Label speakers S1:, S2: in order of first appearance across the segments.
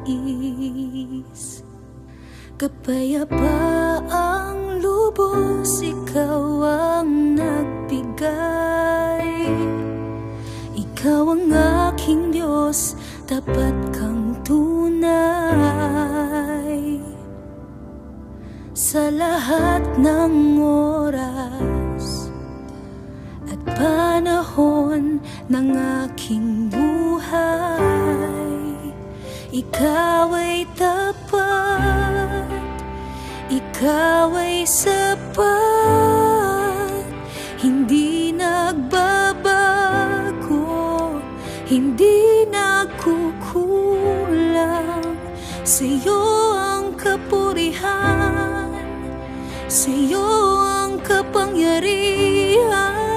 S1: nais. Kapayapaang lubos, ikaw ang nagbigay. Ikaw ang aking Diyos, tapat kang tunay. Sa lahat ng oras at panahon ng aking buhay, ikaw ay tapat, ikaw ay sapat, hindi nagbabago, hindi nagkukulang. Sa'yo ang kapurihan, sa'yo ang kapangyarihan.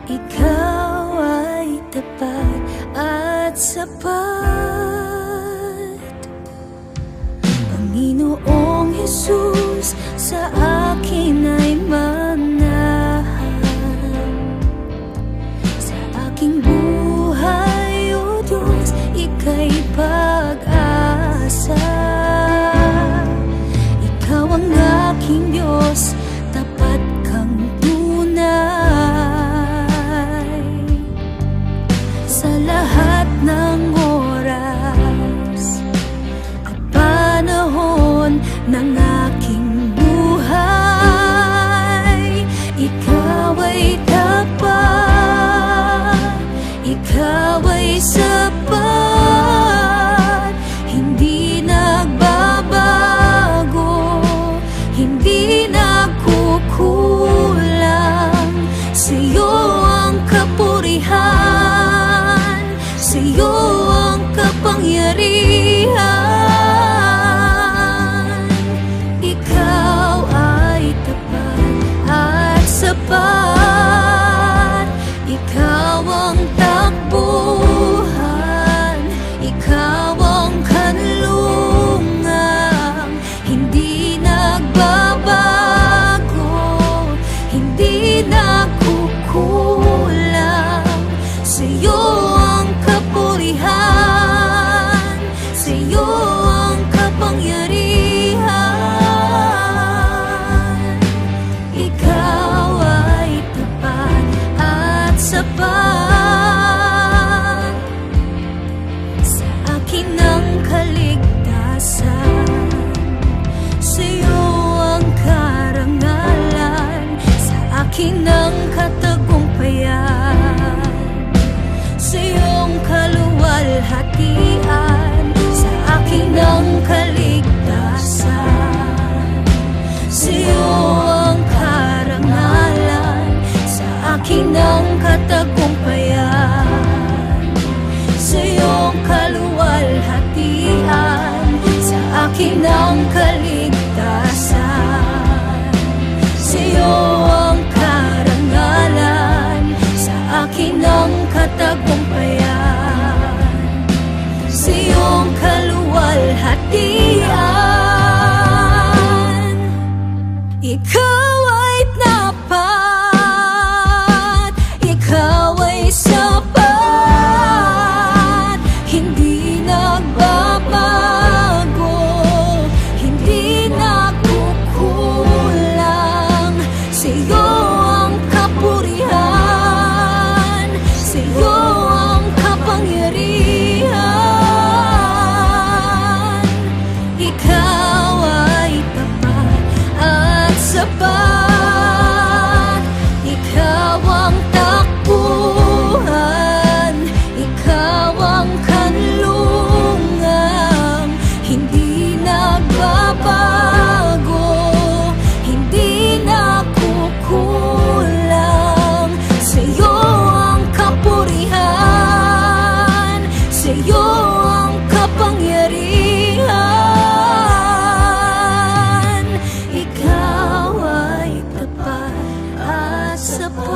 S1: Ikaw ay tapat at sapat. Panginoong Jesus, sa akin ay manahan. Sa aking buhay, O Diyos, ika'y pag-asa. Ikaw ang aking Diyos, tapat kang tunay. Sa lahat ng oras at panahon ng aking buhay, ikaw ay tapat, ikaw ay sapat, hindi nagbabago, hindi nagkukulang. Sa'yo ang kapurihan, sa'yo ang kapangyarihan. Ikaw ay tapat at sapat, ikaw ang takbuhan, ikaw ang kanlungan, hindi nagbabago, hindi nagkukulang. Sa'yo ang kapurihan, sa'yo ang kapangyarihan. Ikaw ay tapat at sapat. Sa akin ang kaligtasan, sa'yo ang karangalan. Sa akin ang katagumpayan, sa'yong kaluwalhatian. Sa akin ang kaligtasan, sa'yo ang karangalan. Sa akin ang katagumpayan, sa'yong kaluwalhatian. Sa akin ang kaligtasan, sa'yo ang karangalan. Sa akin ang katagumpayan, sa'yong kaluwalhatian. Ikaw ay tapat, ikaw ay sapat, hindi nagbabago, hindi nagkukulang. Sa'yo ang kapurihan, sa'yo ang kapangyarihan. Ikaw ay tapat at sapat, ikaw ang takbuhan, ikaw ang kanlungan, hindi nagbabago, hindi nagkukulang. Sa'yo ang kapurihan, sa'yo ang kapangyarihan. Ikaw ay tapat at sapat,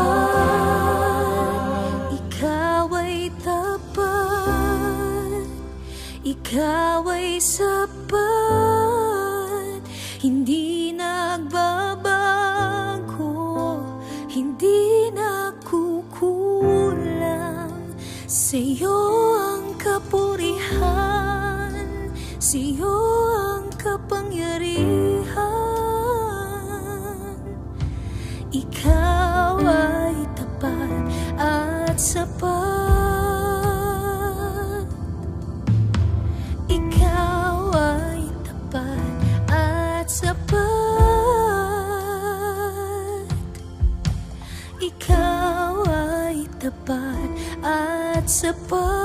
S1: ikaw ay tapat, ikaw ay sapat, hindi nagbabago, hindi nagkukulang. Sa'yo ang kapurihan, Sa'yo ang kapangyarihan. Ikaw ay tapat at sapat. Ikaw ay tapat at sapat. Ikaw ay tapat at sapat.